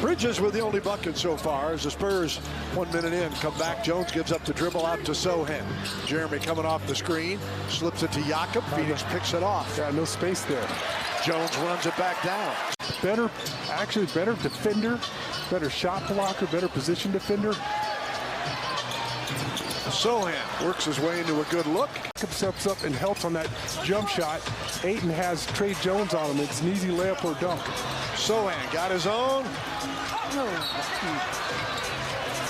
Bridges with the only bucket so far as the Spurs 1 minute in come back. Jones gives up the dribble out to Sochan. Jeremy coming off the screen, slips it to Jakob. Phoenix picks it off. Yeah, no space there. Jones runs it back down. Better defender, better shot blocker, better position defender. Sochan works his way into a good look. Steps up and helps on that jump shot. Ayton has Trey Jones on him. It's an easy layup or dunk. Sochan got his own.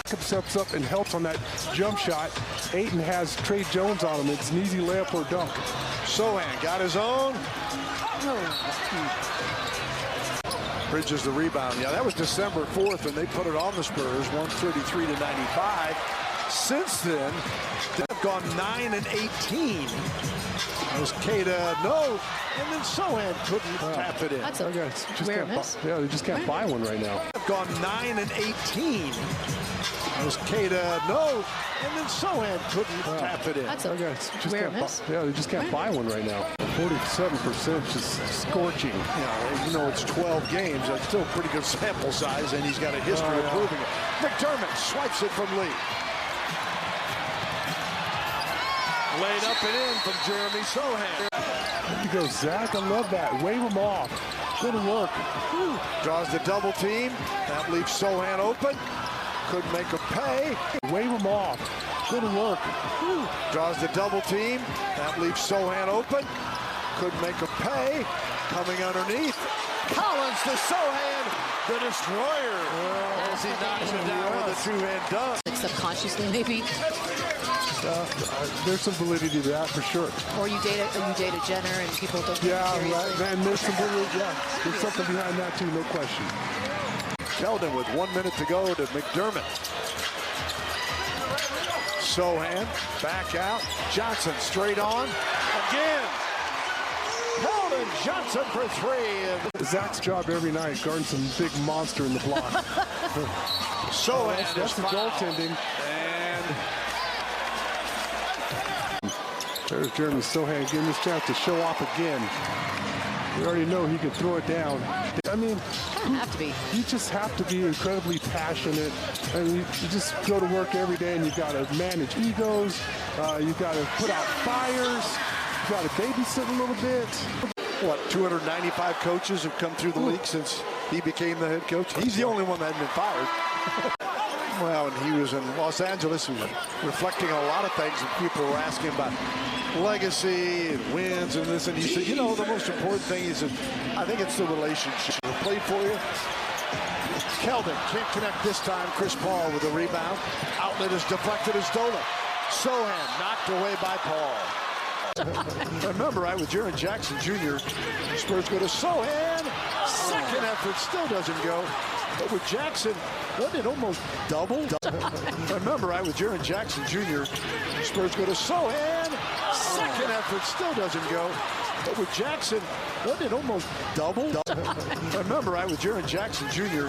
Steps up and helps on that jump shot. Ayton has Trey Jones on him. It's an easy layup or dunk. Sochan got his own. Bridges the rebound. Yeah, that was December 4th, and they put it on the Spurs, 133 to 95. Since then, they've gone 9 and 18. That was Kata, no, and then Sochan couldn't tap it in. That's a rare miss. Yeah, they just can't buy one right now. They've gone 9 and 18. That was Kata, no, and then Sochan couldn't tap it in. That's a rare miss. Yeah, they just can't buy one right now. 47% just scorching. Even though it's 12 games, that's still a pretty good sample size, and he's got a history of proving it. McDermott swipes it from Lee. Laid up and in from Jeremy Sochan. There you go, Zach. I love that. Wave him off. Good work. Draws the double team. That leaves Sochan open. Couldn't make him pay. Wave him off. Good work. Draws the double team. That leaves Sochan open. Couldn't make him pay. Coming underneath. Collins to Sochan, the destroyer. As he knocks it down with a two-hand dunk. Subconsciously, maybe. There's some validity to that for sure. Or you date a Jenner and people don't take it seriously. Right. And there's some validity. Yeah, there's something behind that too, no question. Keldon with 1 minute to go to McDermott. Sochan back out. Johnson straight on. Again. Keldon Johnson for three. Zach's job every night, guarding some big monster in the block. Sochan that's the goaltending. And there's Jeremy Sochan getting this chance to show off again. We already know he can throw it down. I mean, you just have to be incredibly passionate, and you just go to work every day, and you got to manage egos. You got to put out fires. You got to babysit a little bit. What, 295 coaches have come through the league since he became the head coach? He's the only one that hadn't been fired. Well, when he was in Los Angeles, he was reflecting on a lot of things, and people were asking about legacy and wins and this, and he said, the most important thing is that I think it's the relationship. Played for you. Keldon can't connect this time. Chris Paul with a rebound. Outlet is deflected as Dola. Sochan knocked away by Paul. Remember, right, with Jaren Jackson Jr., Spurs go to Sochan. Second effort still doesn't go. But with Jackson, wasn't it almost double? Remember, right, with Jaren Jackson Jr., Spurs go to Sochan. Second effort still doesn't go. But with Jackson, wasn't it almost double? Remember, right, with Jaren Jackson Jr.,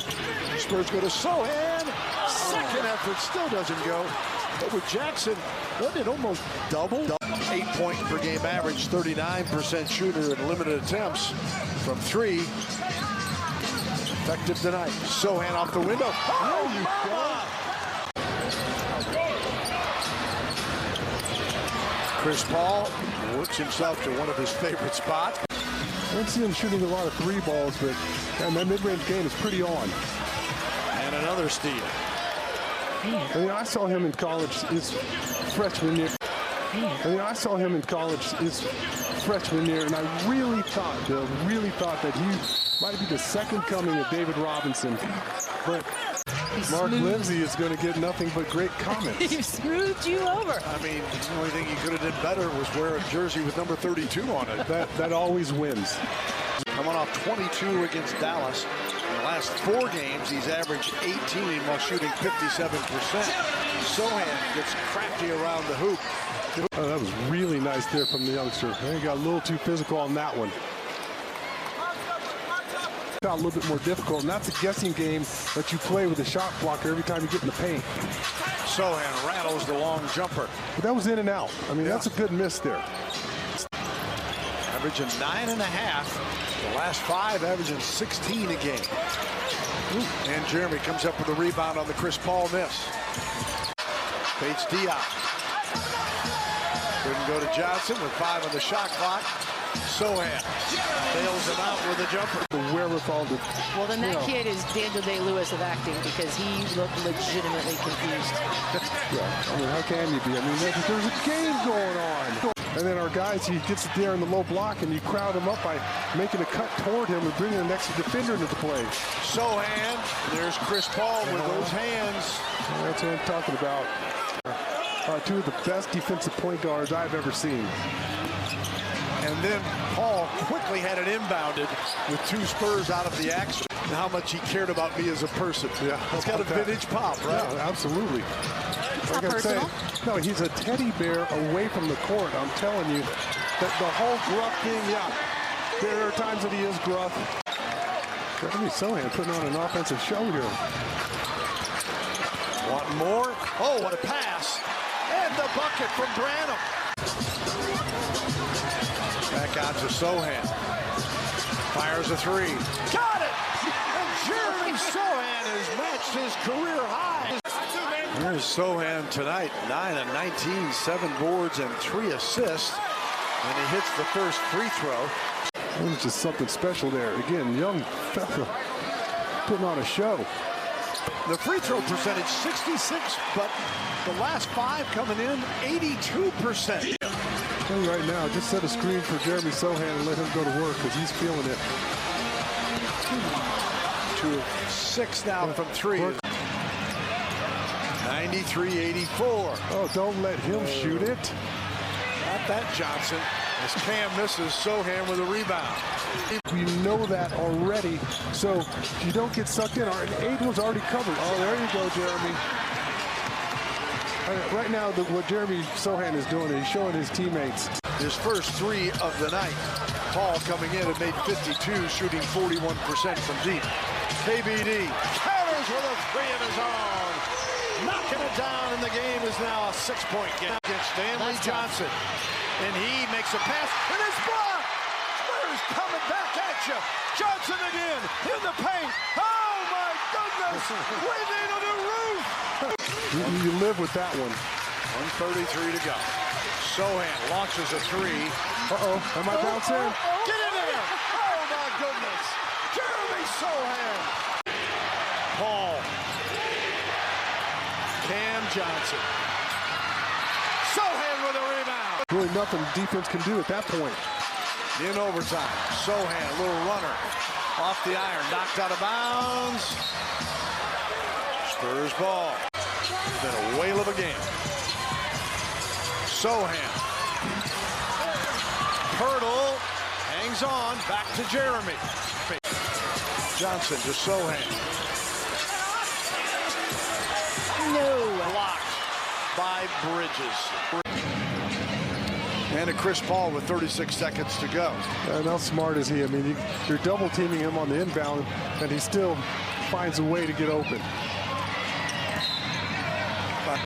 Spurs go to Sochan. Second effort still doesn't go. But with Jackson, wasn't it almost double? 8 points per game average, 39% shooter and limited attempts from three. Effective tonight. Sochan off the window. Chris Paul works himself to one of his favorite spots. I don't see him shooting a lot of three balls, but that mid-range game is pretty on. And another steal. I saw him in college his freshman year. And I really thought that he might be the second coming of David Robinson. But Mark Lindsay is going to get nothing but great comments. He screwed you over. I mean, the only thing he could have done better was wear a jersey with number 32 on it. That always wins. Coming off 22 against Dallas. In the last 4 games, he's averaged 18 while shooting 57%. Sochan gets crafty around the hoop. Oh, that was really nice there from the youngster. He got a little too physical on that one. Got a little bit more difficult, and that's a guessing game that you play with a shot blocker every time you get in the paint. Sochan rattles the long jumper. But that was in and out. I mean, that's a good miss there. Averaging 9.5. The last 5 averaging 16 a game. And Jeremy comes up with a rebound on the Chris Paul miss. Bates Diop. Couldn't go to Johnson with 5 on the shot clock. Sochan bails him out with a jumper. The wherewithal to, Well, then that kid is Daniel Day-Lewis of acting, because he looked legitimately confused. yeah, I mean, how can you be? I mean, there's a game going on. And then our guys, he gets there in the low block, and you crowd him up by making a cut toward him and bringing an extra defender into the play. Sochan, there's Chris Paul with those hands. That's what I'm talking about. Two of the best defensive point guards I've ever seen. And then Paul quickly had it inbounded with 2 Spurs out of the action. And how much he cared about me as a person. Yeah, it's got a vintage pop, right? Yeah, absolutely. It's not personal. No, he's a teddy bear away from the court. I'm telling you, that the whole gruff thing, yeah, there are times that he is gruff. Jeremy Sochan putting on an offensive show here. Want more? Oh, what a pass. And the bucket from Branham. Back out to Sochan. Fires a 3. Got it! And Jeremy Sochan has matched his career high. There's Sochan tonight. 9 of 19, 7 boards and 3 assists. And he hits the first free throw. There's just something special there. Again, young fella putting on a show. The free throw percentage 66, but the last 5 coming in 82%. Right now, just set a screen for Jeremy Sochan and let him go to work, because he's feeling it. 2 of 6 now from 3. 93-84. Oh, don't let him shoot it. Not that Johnson. As Cam misses, Sochan with a rebound. We know that already, so you don't get sucked in. And 8 was already covered. Oh, there you go, Jeremy. Right now, what Jeremy Sochan is doing is he's showing his teammates. His first 3 of the night. Paul coming in and made 52, shooting 41% from deep. KBD counters with a 3 of his own. Knocking it down, and the game is now a 6-point game against Stanley Johnson. And he makes a pass, and it's blocked! Spurs coming back at you. Johnson again, in the paint. Oh, my goodness! We need a new roof! You live with that one. 1:33 to go. Sochan launches a 3. Uh-oh, am I bouncing? Get in there! Oh, my goodness! Jeremy Sochan! Paul. Cam Johnson. Sochan with a rebound. Really nothing defense can do at that point. In overtime, Sochan, a little runner. Off the iron, knocked out of bounds. Spurs ball. It's been a whale of a game. Sochan. Hurdle. Hangs on. Back to Jeremy. Johnson to Sochan. No. Blocked by Bridges. And a Chris Paul with 36 seconds to go. And how smart is he? I mean, you're double teaming him on the inbound, and he still finds a way to get open.